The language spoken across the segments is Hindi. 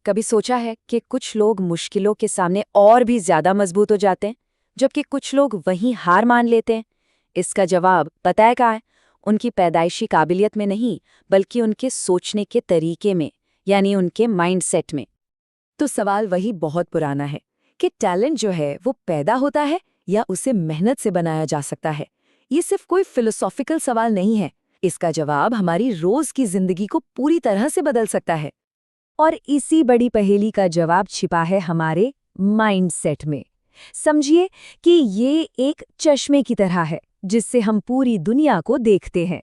कभी सोचा है कि कुछ लोग मुश्किलों के सामने और भी ज्यादा मजबूत हो जाते हैं, जबकि कुछ लोग वहीं हार मान लेते हैं? इसका जवाब पता है क्या है? उनकी पैदाइशी काबिलियत में नहीं, बल्कि उनके सोचने के तरीके में, यानी उनके माइंडसेट में। तो सवाल वही बहुत पुराना है कि टैलेंट जो है वो पैदा होता है या उसे मेहनत से बनाया जा सकता है। ये सिर्फ कोई फिलोसॉफिकल सवाल नहीं है। इसका जवाब हमारी रोज की जिंदगी को पूरी तरह से बदल सकता है। और इसी बड़ी पहेली का जवाब छिपा है हमारे माइंडसेट में। समझिए कि ये एक चश्मे की तरह है जिससे हम पूरी दुनिया को देखते हैं।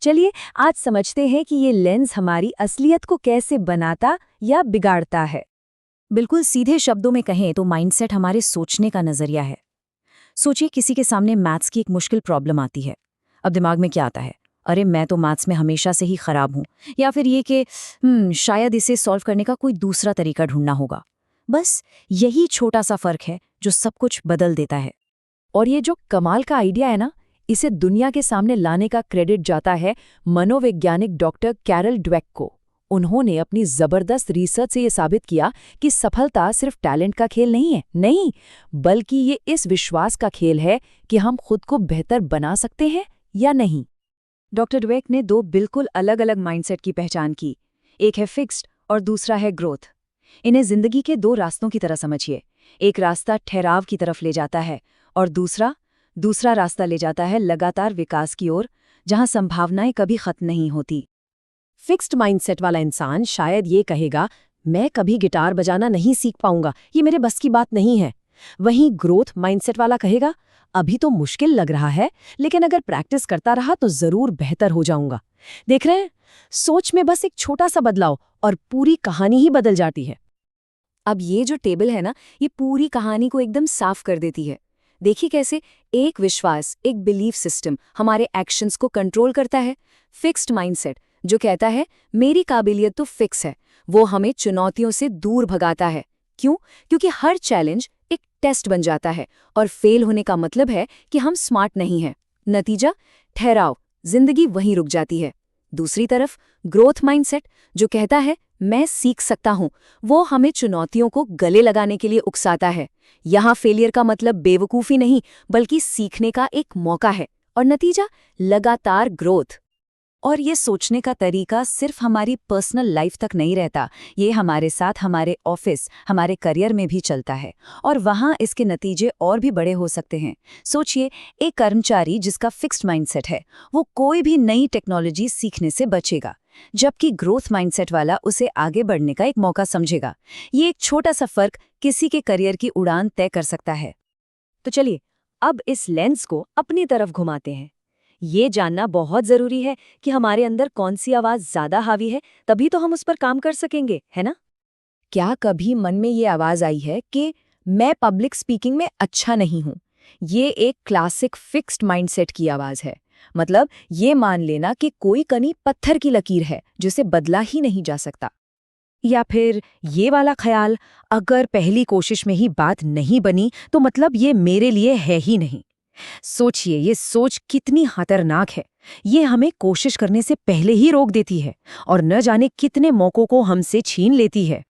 चलिए आज समझते हैं कि ये लेंस हमारी असलियत को कैसे बनाता या बिगाड़ता है। बिल्कुल सीधे शब्दों में कहें तो माइंडसेट हमारे सोचने का नजरिया है। सोचिए किसी के सामने मैथ्स की एक मुश्किल प्रॉब्लम आती है। अब दिमाग में क्या आता है? अरे मैं तो मैथ्स में हमेशा से ही खराब हूं। या फिर ये कि शायद इसे सॉल्व करने का कोई दूसरा तरीका ढूंढना होगा। बस यही छोटा सा फर्क है जो सब कुछ बदल देता है। और ये जो कमाल का आइडिया है ना, इसे दुनिया के सामने लाने का क्रेडिट जाता है मनोवैज्ञानिक डॉक्टर कैरल ड्वेक को। उन्होंने अपनी जबरदस्त रिसर्च से ये साबित किया कि सफलता सिर्फ टैलेंट का खेल नहीं, बल्कि ये इस विश्वास का खेल है कि हम खुद को बेहतर बना सकते हैं या नहीं। डॉक्टर ड्वेक ने दो बिल्कुल अलग अलग माइंडसेट की पहचान की। एक है फिक्स्ड और दूसरा है ग्रोथ। इन्हें जिंदगी के दो रास्तों की तरह समझिए। एक रास्ता ठहराव की तरफ ले जाता है और दूसरा रास्ता ले जाता है लगातार विकास की ओर, जहां संभावनाएं कभी खत्म नहीं होती। फिक्स्ड माइंडसेट वाला इंसान शायद ये कहेगा, मैं कभी गिटार बजाना नहीं सीख पाऊंगा, ये मेरे बस की बात नहीं है। वहीं ग्रोथ माइंडसेट वाला कहेगा, अभी तो मुश्किल लग रहा है, लेकिन अगर प्रैक्टिस करता रहा तो जरूर बेहतर हो जाऊंगा। देख रहे हैं, सोच में बस एक छोटा सा बदलाव और पूरी कहानी ही बदल जाती है। अब ये जो टेबल है ना, ये पूरी कहानी को एकदम साफ कर देती है। देखिए कैसे एक विश्वास, एक बिलीफ सिस्टम हमारे एक्शंस को कंट्रोल करता है। फिक्स्ड माइंडसेट जो कहता है मेरी काबिलियत तो फिक्स है, वो हमें चुनौतियों से दूर भगाता है। क्यों? क्योंकि हर चैलेंज एक टेस्ट बन जाता है और फेल होने का मतलब है कि हम स्मार्ट नहीं हैं। नतीजा ठहराव, जिंदगी वहीं रुक जाती है। दूसरी तरफ ग्रोथ माइंडसेट जो कहता है मैं सीख सकता हूं, वो हमें चुनौतियों को गले लगाने के लिए उकसाता है। यहां फेलियर का मतलब बेवकूफी नहीं, बल्कि सीखने का एक मौका है। और नतीजा लगातार ग्रोथ। और ये सोचने का तरीका सिर्फ हमारी पर्सनल लाइफ तक नहीं रहता, ये हमारे साथ हमारे ऑफिस, हमारे करियर में भी चलता है। और वहाँ इसके नतीजे और भी बड़े हो सकते हैं। सोचिए एक कर्मचारी जिसका फिक्स्ड माइंडसेट है, वो कोई भी नई टेक्नोलॉजी सीखने से बचेगा, जबकि ग्रोथ माइंडसेट वाला उसे आगे बढ़ने का एक मौका समझेगा। ये एक छोटा सा फर्क किसी के करियर की उड़ान तय कर सकता है। तो चलिए अब इस लेंस को अपनी तरफ घुमाते हैं। ये जानना बहुत जरूरी है कि हमारे अंदर कौन सी आवाज ज्यादा हावी है, तभी तो हम उस पर काम कर सकेंगे, है ना? क्या कभी मन में ये आवाज आई है कि मैं पब्लिक स्पीकिंग में अच्छा नहीं हूं? ये एक क्लासिक फिक्स्ड माइंडसेट की आवाज है। मतलब ये मान लेना कि कोई कनी पत्थर की लकीर है जिसे बदला ही नहीं जा सकता। या फिर ये वाला ख्याल, अगर पहली कोशिश में ही बात नहीं बनी तो मतलब ये मेरे लिए है ही नहीं। सोचिए ये सोच कितनी खतरनाक है। ये हमें कोशिश करने से पहले ही रोक देती है और न जाने कितने मौकों को हमसे छीन लेती है।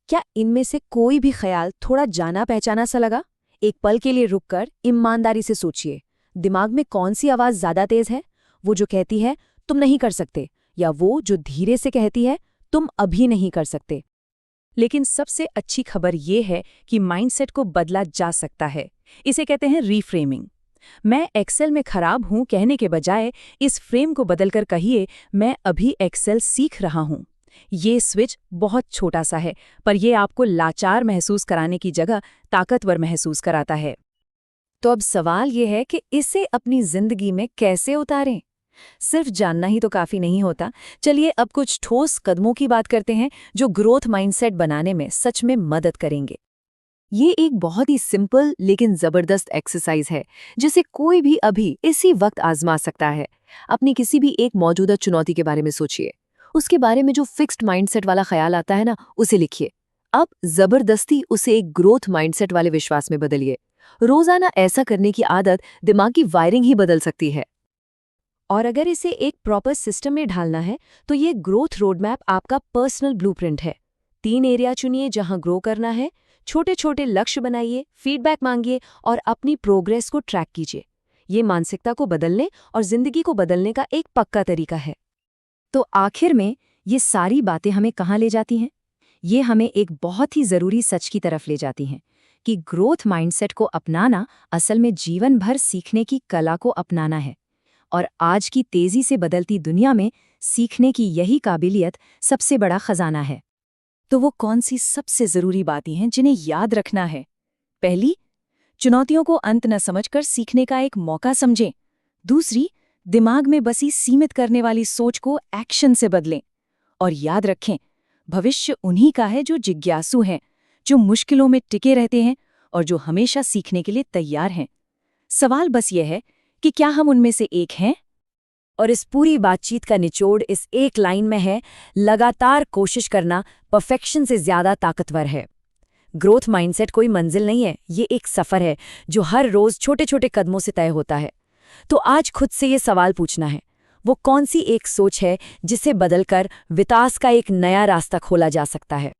क्या इनमें से कोई भी ख्याल थोड़ा जाना पहचाना सा लगा? एक पल के लिए रुककर ईमानदारी से सोचिए, दिमाग में कौन सी आवाज ज्यादा तेज है? वो जो कहती है तुम नहीं कर सकते, या वो जो धीरे से कहती है तुम अभी नहीं कर सकते? लेकिन सबसे अच्छी खबर ये है कि माइंडसेट को बदला जा सकता है। इसे कहते हैं रीफ्रेमिंग। मैं एक्सेल में खराब हूं कहने के बजाय इस फ्रेम को बदलकर कहिए मैं अभी एक्सेल सीख रहा हूं। ये स्विच बहुत छोटा सा है, पर यह आपको लाचार महसूस कराने की जगह ताकतवर महसूस कराता है। तो अब सवाल यह है कि इसे अपनी जिंदगी में कैसे उतारें? सिर्फ जानना ही तो काफी नहीं होता। चलिए अब कुछ ठोस कदमों की बात करते हैं जो ग्रोथ माइंडसेट बनाने में सच में मदद करेंगे। ये एक बहुत ही सिंपल लेकिन जबरदस्त एक्सरसाइज है जिसे कोई भी अभी इसी वक्त आजमा सकता है। अपनी किसी भी एक मौजूदा चुनौती के बारे में सोचिए, उसके बारे में जो फिक्स्ड माइंडसेट वाला ख्याल आता है ना, उसे लिखिए। अब जबरदस्ती उसे एक ग्रोथ माइंडसेट वाले विश्वास में बदलिए। रोजाना ऐसा करने की आदत दिमाग की वायरिंग ही बदल सकती है। और अगर इसे एक प्रॉपर सिस्टम में ढालना है तो ये ग्रोथ रोड मैप आपका पर्सनल ब्लूप्रिंट है। 3 एरिया चुनिए जहां ग्रो करना है, छोटे छोटे लक्ष्य बनाइए, फीडबैक मांगिए और अपनी प्रोग्रेस को ट्रैक कीजिए। ये मानसिकता को बदलने और जिंदगी को बदलने का एक पक्का तरीका है। तो आखिर में ये सारी बातें हमें कहाँ ले जाती हैं? ये हमें एक बहुत ही ज़रूरी सच की तरफ ले जाती हैं कि ग्रोथ माइंडसेट को अपनाना असल में जीवन भर सीखने की कला को अपनाना है। और आज की तेज़ी से बदलती दुनिया में सीखने की यही काबिलियत सबसे बड़ा खजाना है। तो वो कौन सी सबसे ज़रूरी बातें हैं जिन्हें याद रखना है? पहली, चुनौतियों को अंत न समझकर सीखने का एक मौका समझें। दूसरी, दिमाग में बसी सीमित करने वाली सोच को एक्शन से बदलें। और याद रखें, भविष्य उन्हीं का है जो जिज्ञासु हैं, जो मुश्किलों में टिके रहते हैं और जो हमेशा सीखने के लिए तैयार हैं। सवाल बस यह है कि क्या हम उनमें से एक हैं? और इस पूरी बातचीत का निचोड़ इस एक लाइन में है, लगातार कोशिश करना परफेक्शन से ज्यादा ताकतवर है। ग्रोथ माइंडसेट कोई मंजिल नहीं है, ये एक सफर है जो हर रोज छोटे छोटे कदमों से तय होता है। तो आज खुद से ये सवाल पूछना है, वो कौन सी एक सोच है जिसे बदलकर विकास का एक नया रास्ता खोला जा सकता है।